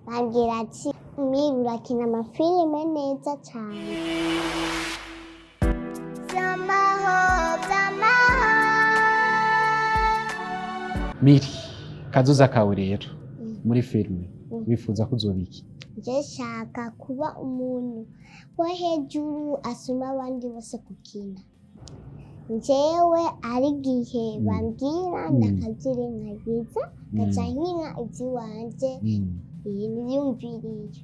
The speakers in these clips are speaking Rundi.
bambwira ati Miri urakina amafilime neza cyane. Miri, kazoza kawe rero muri filime wifuza kuzoba iki? Nje shaka kuba umuntu wo hejuru asuma abandi bose gukina. Njewe ari gihe bambwira ndakavyirengagiza ngaca nkina ivy'iwanje ibintu byumviriye.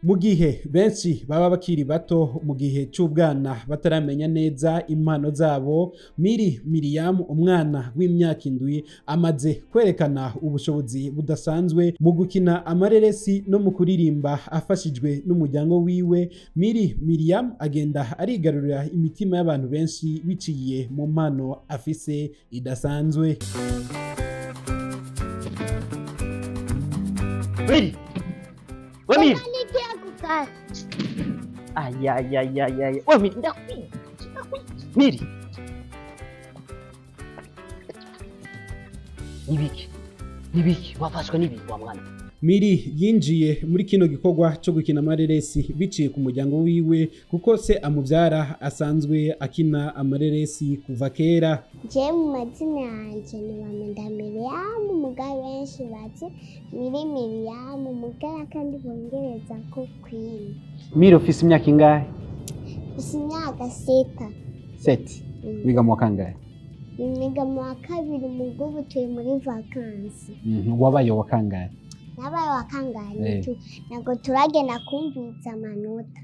Mu gihe benshi baba bakiri bato mu gihe cy'ubwana bataramenya neza impano zabo, Miriam umwana w'imyaka 7 amaze kwerekana ubushobozi budasanzwe mu gukina amareresi no mu kuririmba afashijwe n'umuryango wiwe. Miriam agenda arigarurira imitima y'abantu benshi biciye mu mpano afise idasanzwe. Miri! Ayayayayaya. Wewe Miri, ndakwiye. Miri. Nibiki wafashwe n'ibintu wa mwana. Miri yinjiye muri kino gikorwa cyo gukina amareresi biciye ku muryango wiwe kuko se amubyara asanzwe akina amareresi kuva kera. Je mu mazina yanje ni Miriam, umugabo benshi bazi Miriam, umugabo kandi bongereza ko Queen. Miri ufise imyaka ingahe? Ufise imyaka 7. 7. Wiga mu kangahe? Niga mu wa 2 mu gubu tuye muri vacances. Wabaye wa kangahe? Nabaye wa kangahe nago turagenda kumvitsa amanota.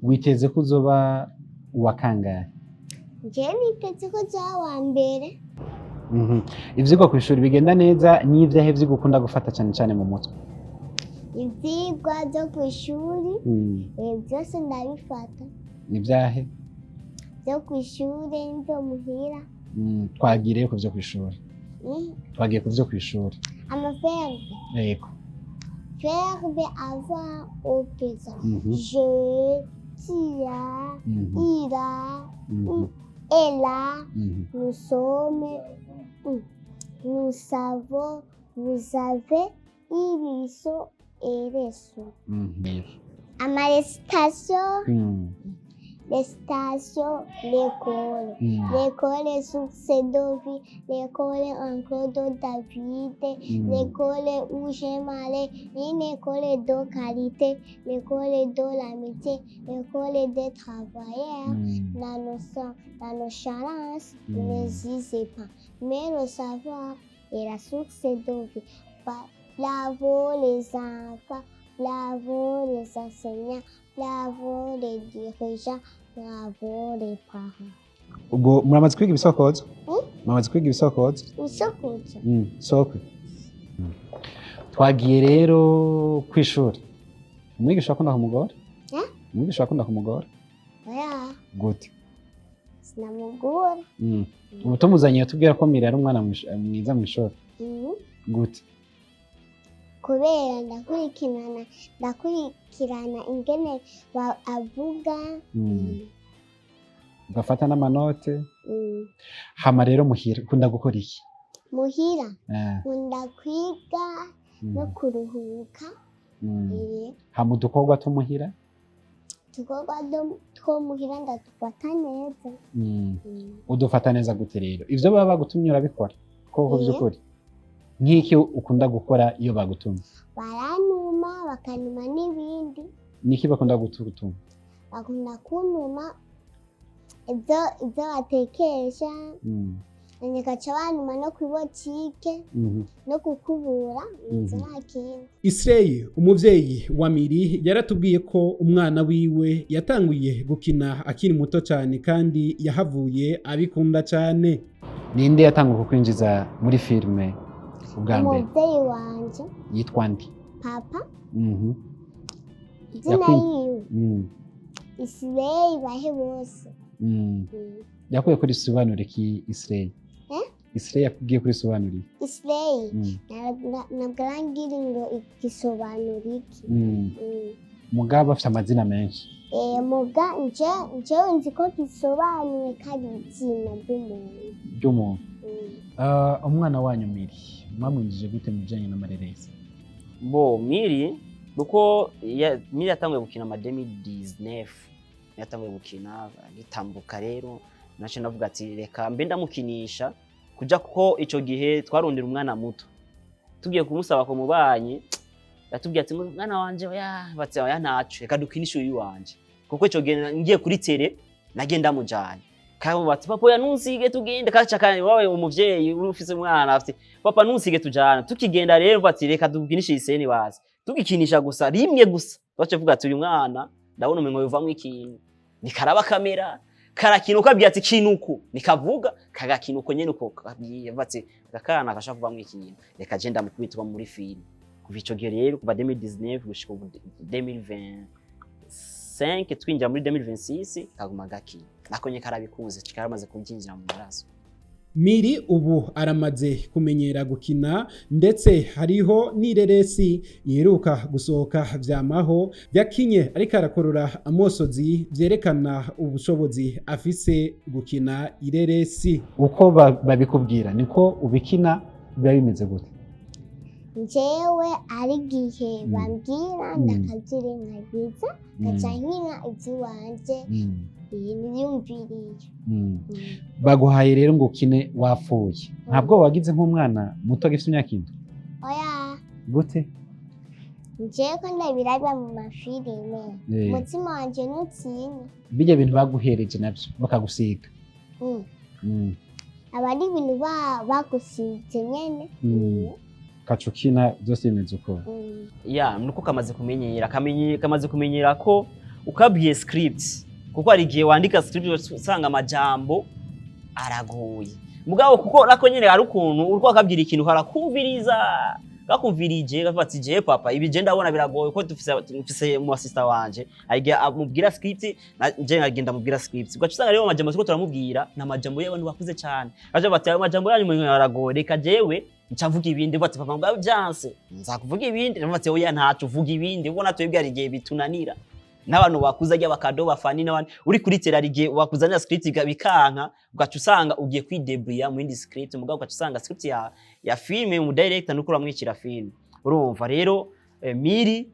Witeze kuzoba wa kangahe? Je niteze ko wa mbere. Ivyigwa ku ishuri bigenda neza, n'ivyahe vyigukunda gufata cyane mu mutwe? Ivyigwa byo ku ishuri byose ndabifata. Nivyahe? Byo ku ishuri byo muhira. Twagiriye ku vyo ku ishuri. Twagiye ku vyo ku ishuri. Amaverbe. Yego. Verbe avoir au présent. Je, tu as, il a, elle a, nous sommes, nous savons, vous avez, ils sont et ils sont. À station. Les stations, l'école. L'école est succès d'Ovi, l'école encore de David, l'école où j'aime aller, une école de qualité, l'école de l'amitié, l'école des travailleurs. Dans nos challenges, n'hésitez pas. Mais le savoir est la succès d'Ovi. Bravo les enfants, bravo les enseignants. Bravo les dirigeants, bravo les parents. Ubwo muramaze kwiga ibisokozo? Muramaze kwiga ibisokozo? Ibisokozo? Sokwe. Twagiye rero kwishuri. Umwigisha akunda kumugora? Umwigisha akunda kumugora? Oya. Gute? Sinamugora. Ubu tumuzanye tubwira ko Miri ari umwana mwiza mu ishuri. Gute? Kubera ndakurikirana ingene avuga. Ugafata n'amanote. Hama rero muhira ukunda gukora iki? Muhira nkunda kwiga no kuruhuka. Hama udukorwa tumuhira? Udukorwa two muhira ndadufata neza. Udufata neza gute rero? Ivyo baba bagutumye urabikora koko vy'ukuri? Nk'iki ukunda gukora iyo bagutumye? Baranuma bakanuma n'ibindi. Niki bakunda gutuma? Bakunda kunuma ibyo batekesha. Nikaca banuma no kwibotike no kukubura nzakindi. Israel umuvyeyi wa Miri yaratubwiye ko umwana wiwe yatanguye gukina akiri muto cyane kandi yahavuye abikunda cyane. Ninde yatanguye kukwinjiza muri filme? Umuvyeyi wanje. Yitwa nde? Papa. Zina yiwe. Israel bahe bose. Yakuye kuri sobanura ki Israel? Israel yakubwiye kuri sobanura iki? Israel nabwarangira ngo igisobanura iki. Mugabo afite amazina menshi. muga nje nzi ko gisobanuye kandi izina ry'umuntu. Umwana wanyu Miri mwamwinjije gute mu bijanye n'amareresi? Bo Miri nuko Miri yatanguye gukina ama 2019 yatanguye gukina gitambuka rero naje navuga ati reka mbe ndamukinisha kuja kuko ico gihe twarondera umwana muto tugiye kumusaba ko mubanye yatubwiye ati mwana wanje batse ntacu reka dukinishe uyu wanje kuko ico gihe ngiye kuri tele nagenda mujanye kabo bati papa ya nusige tugende kaca kandi wawe umuvyeyi urufise umwana afite papa nusige tujana tukigenda rero bati reka dukinishe iseni bazi tugikinisha gusa rimwe gusa bace vuga ati uyu mwana ndabona umengo yovamwe ikintu nikaraba kamera karakinuka byati kinuko nikavuga kagakinuko nyene uko kabwiye bati gakana akashakuvamwe ikintu reka je ndamukubitwa muri film kuva ico gihe rero kuva 2019 gushika 2025 twinjira muri 2026 kaguma gakina nakonye karabikunze kikaramaze kubyinjira mu maraso. Miri ubu aramaze kumenyera gukina ndetse hariho n'ireresi yiruka gusohoka vyamaho yakinye ariko arakorora amosozi vyerekana ubushobozi afise gukina ireresi. Uko babikubwira niko ubikina biba bimeze gute? Njewe ari gihe bambwira ndakavyirengagiza gaca nkina ivy'iwanje niyumviriye. Baguhaye rero ngo ukine wapfuye ntabwo wagize nk'umwana muto gifite imyaka indwi? Oya Gute? njewe ko ndabirabira mu mafilime umutima wanje nutinya. Bijya bintu baguhereje navyo bakagusiga aba ari ibintu bagusize nyene kacukina byose bimeze uko nuko kamaze kumenyera ko ukabwiye script kuko ari gihe wandika script usanga amajambo aragoye mugabo kuko nako nyene hari ukuntu uriko akabyira ikintu harakumviriza gakumvirije gafati je papa ibi je ndabona biragoye ko dufise mu assistant wanje agiye amubwira script je ngagenda mubwira script ugaca usanga rero amajambo siko turamubwira na majambo y'abantu bakuze cyane aje bati amajambo yanyu mwe aragoye reka jewe ncavuga ibindi bati papa ngabo byanse nzakuvuga ibindi bati oya ntacu vuga ibindi ubona twebwe ari gihe bitunanira n'abantu bakuza ajya bakado bafani n'abandi uri kuri terarigiye wakuzanira script bikanka ugaca usanga ugiye kwidebria mu indi script mugabo ugaca usanga script ya filme mu director nuko uramwikira film urumva rero Miri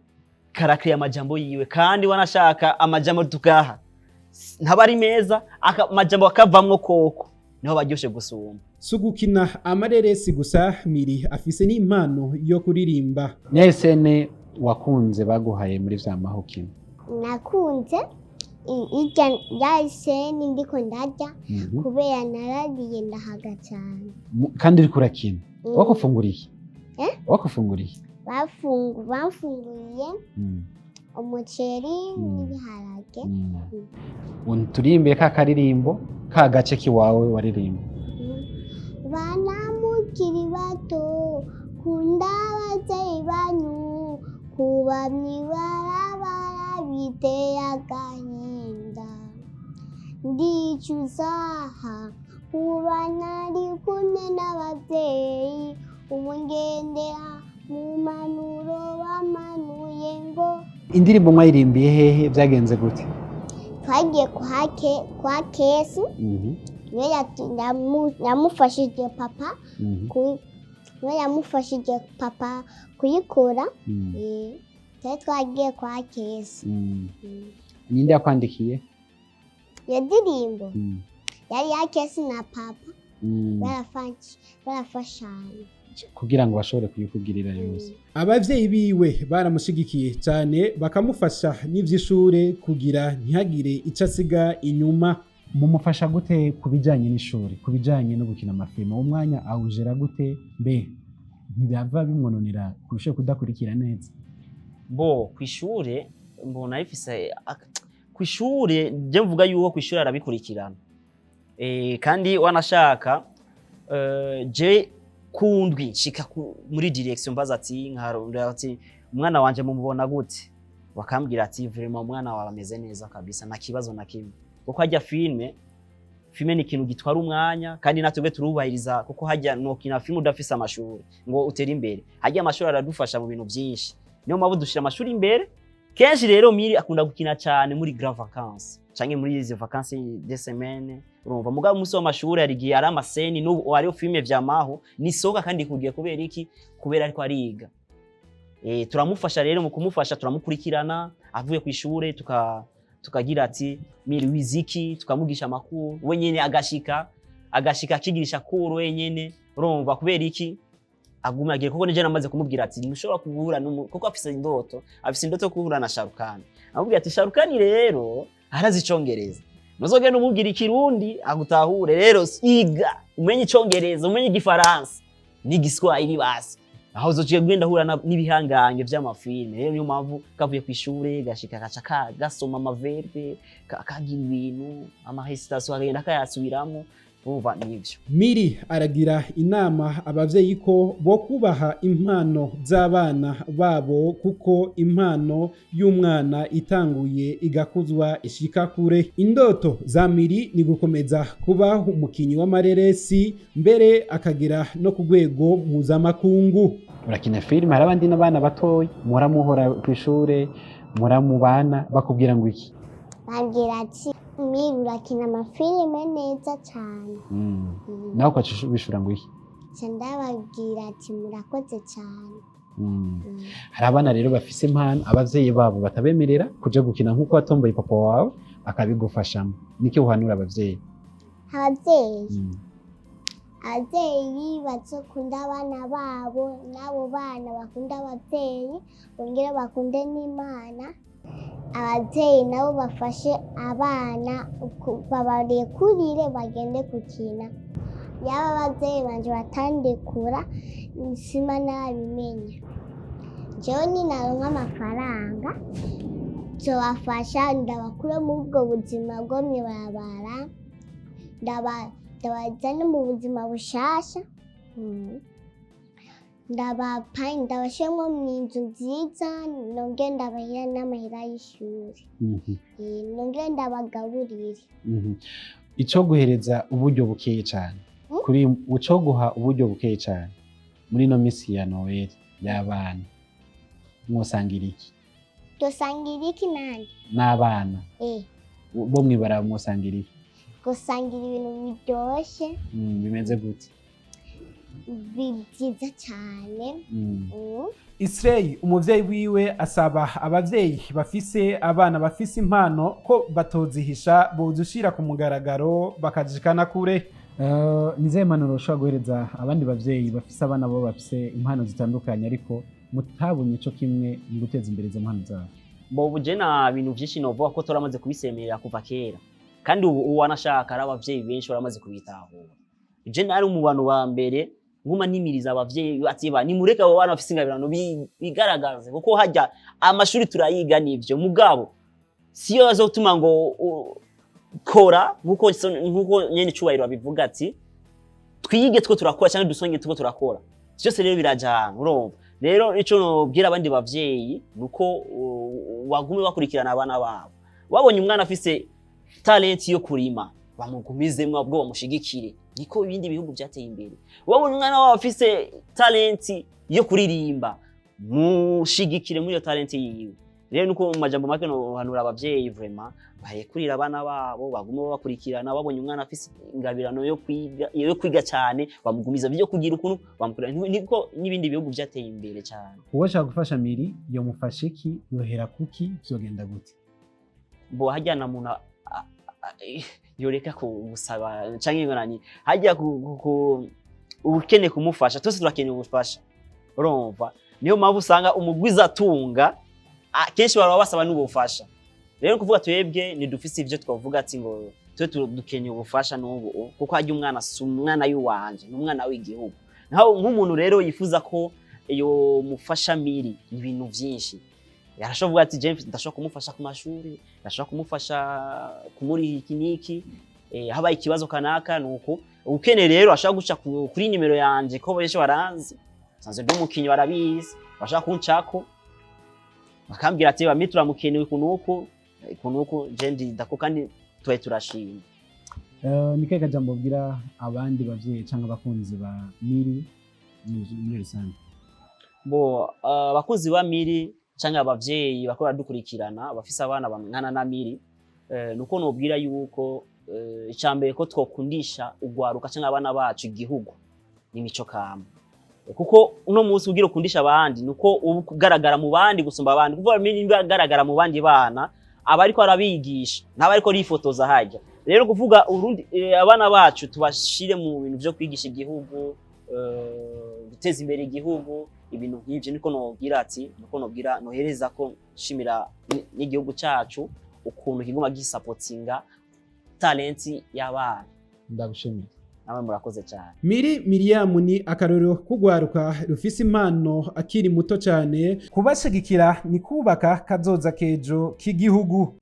karakriya amajambo yiwe kandi wanashaka amajambo tugaha ntabari meza amajambo akavamwo koko niho baryoshe gusumba. Sugukina amareresi gusa Miri afise n'impano yo kuririmba. Nyesene wakunze baguhaye muri vyamaho kino? Nakunze yahise ndiko ndarya kubera narariye ndahaga cyane. Kandi uriko urakina wakufunguriye? Wakufunguriye? Bafunguriye umuceri n'ibiharage. Turimbe ka karirimbo ka gace kiwawe waririmba. Bana mukiri bato kunda abavyeyi banyu kubamyi barabara biteye agahinda ndicuzaha kuba nari kumwe n'abavyeyi umungendera mu manuro bamanuye ngo. Indirimbo mwayirimbiye hehe byagenze gute? Twagiye kwa Kesi yamufashije papa yamufashije papa kuyikora. Twagiye kwa Kesi. Ninde yakwandikiye iyo ndirimbo? Yari ya Kesi na papa barafashanya kugira ngo bashobore kuyikugirira yose. Abavyeyi biwe baramushigikiye cyane bakamufasha n'ivy'ishure kugira ntihagire ico asiga inyuma. Mumufasha gute kubijanye n'ishuri kubijanye no gukina amafilme umwanya awujera gute mbe ntibava bimononera kurusha kudakurikira neza? Bo kwishure mbona ifise kwishure je mvuga yuko kwishure arabikurikirana kandi wanashaka je kundwi nshika muri direction mbaza ati nkarondera ati umwana wanje mumubona gute bakambwira ati vraiment umwana wawe ameze neza kabisa na kibazo na kimwe kuko hajya filme ni ikintu gitwara umwanya kandi natwe turubahiriza kuko hajya no kina filme udafise amashuri ngo utere imbere hajya amashuri aradufasha mu bintu byinshi niyo mpamvu dushira amashuri imbere kenshi rero Miri akunda gukina cyane muri grand vacances canke muri izi vacances de semaine urumva mugabo umunsi w'amashuri hari igihe ari amaseni n'ubu ari filme vyamaho nisohoka kandi kugiye kubera iki kubera ariko ariga turamufasha rero mu kumufasha turamukurikirana avuye ku ishure tukagira ati Miri wiziki tukamugisha amakuru we nyene agashika akigirisha kuru we nyene urumva kubera iki aguma agiye kuko nije namaze kumubwira ati ntushobora kuhura kuko afise indoto kuhura na Sharukani amubwira ati Sharukani rero arazi icongereza nuzogenda umubwira ikirundi agutahure rero iga umenye icongereza umenye igifaransa n'igiswahili basi aho uzociye gwenda hura n'ibihangange vy'amafilme rero niyo mpamvu kavuye ku ishure gashika gaca gasoma amaverbe akagira ibintu amahesitation agenda kayasubiramo umva nivyo. Miri aragira inama abavyeyi ko bo kubaha impano z'abana babo kuko impano y'umwana itanguye igakuzwa ishika kure. Indoto za Miri ni gukomeza kuba umukinyi w'amareresi mbere akagira no ku rwego mpuzamakungu. Urakina filime hari abandi n'abana batoyi muramuhora ku ishure muramubana bakubwira ngo iki? Bagira ati Miri urakina amafilime neza cyane. Nawe ukacishura ngo iki? Ndababwira ati murakoze cyane. Hari abana rero bafise impano abavyeyi babo batabemerera kuja gukina nkuko watomboye papa wawe akabigufashamo. Niki uhanura abavyeyi? Abavyeyi bazokunda abana babo nabo bana bakunda abavyeyi bongera bakunde n'Imana. Abavyeyi nabo bafashe abana babarekurire bagende gukina. Yaba abavyeyi banje batandekura nsima nabimenya. Jewe ninaronka amafaranga nzobafasha ndabakure mu ubwo buzima bwo mw'ibarabara ndabajane mu buzima bushasha. Ndabashemwo mw'inzu nziza nongere ndabahira n'amahera y'ishuri. Nongere ndabagaburire. Ico guhereza uburyo bukeye cyane kuri uco guha uburyo bukeye cyane muri no misi ya Noel y'abana mwosangira iki? Dosangira iki nande? N'abana bo mwibara mwosangira iki? Gusangira ibintu biryoshe. Bimeze gute? Byiza cyane. Israel umuvyeyi wiwe asaba abavyeyi bafise abana bafise impano ko batozihisha bozushira ku mugaragaro bakajikana kure. Nize impanuro ushobora guhereza abandi bavyeyi bafise abana bo bafise impano zitandukanye ariko mutabonye cyo kimwe mu guteza imbere izo mpano zabo? Bo buje na bintu vyinshi novuga ko turamaze kubisemerera kuva kera kandi ubu wanashaka ari abavyeyi benshi baramaze kubitahura. Je nari mu bantu ba mbere nguma nimiriza abavyeyi ati ba nimureka abo bana bafise ingabirano bigaragaze kuko hajya amashuri turayiga nivyo mugabo siyo azotuma ngo kora nkuko nyene cyubahiro babivuga ati twige two turakora cyangwa dusonge two turakora cyose rero birajana urumva. Rero ico nobwira abandi bavyeyi nuko wagume bakurikirana abana babo babonye umwana afise talent yo kurima bamugumizemwe bwo bamushigikire niko ibindi bihugu byateye imbere. Wabonye umwana wawe afise talent yo kuririmba mushigikire muri iyo talent yiwe. Rero nuko mu majambo make no hanura abavyeyi vraiment bahekurira abana babo bagume bakurikirana babonye umwana afise ingabirano yo kwiga cyane bamugumiza byo kugira ukuntu bamukurana niko n'ibindi bihugu byateye imbere cyane. Uwo shaka gufasha Miri yo mufashe iki yohera kuki byogenda gute? Bo hajyana muna yoreka gusaba canke ngorani hajya ubukene kumufasha twese turakeneye ubufasha urumva. Niyo mpamvu usanga umugwiza atunga kenshi baba basaba n'ubufasha. Rero kuvuga twebwe ni dufise ivyo twavuga ati ngo twe dukeneye ubufasha n'ubu kuko hajya umwana umwana y'uwanje n'umwana w'igihugu naho nk'umuntu rero yifuza ko iyo mufasha Miri ibintu vyinshi yarashobora ati James ndashobora kumufasha ku mashuri ndashobora kumufasha kumuri ikiniki habaye ikibazo kanaka nuko ukene rero ashaka guca kuri nimero yanje ko benshi baranzi sanze ndumukinyi barabizi bashaka kuncako bakambwira ati bami turamukenewe kunuko jendi ndako kandi twaye turashima. Nikeka jambo bwira abandi bavyeyi cyangwa abakunzi ba Miri muri rusange? Bo abakunzi ba Miri canke abavyeyi bako baradukurikirana bafise abana bangana na Miri, nuko nobwira yuko icambere ko twokundisha ugwaruka canke abana bacu igihugu n'imico kama, kuko uno munsi ugira ukundisha abandi nuko ugaragara mu bandi gusumba abandi, kuko bamenye igaragara mu bandi bana aba ariko arabigisha ntaba ariko rifotoza hajya. Rero kuvuga urundi abana bacu tubashire mu bintu byo kwigisha igihugu, guteza imbere igihugu, ibintu nk'ivyo niko nobwira ati, nuko nobwira nohereza ko shimira n'igihugu cacu ukuntu kiguma gisapotinga talenti y'abana. Ndagushimira. Namwe murakoze cyane. Miriam ni akarorero kugwaruka rufise impano akiri muto cyane, kubashigikira ni kubaka kazoza kejo k'igihugu.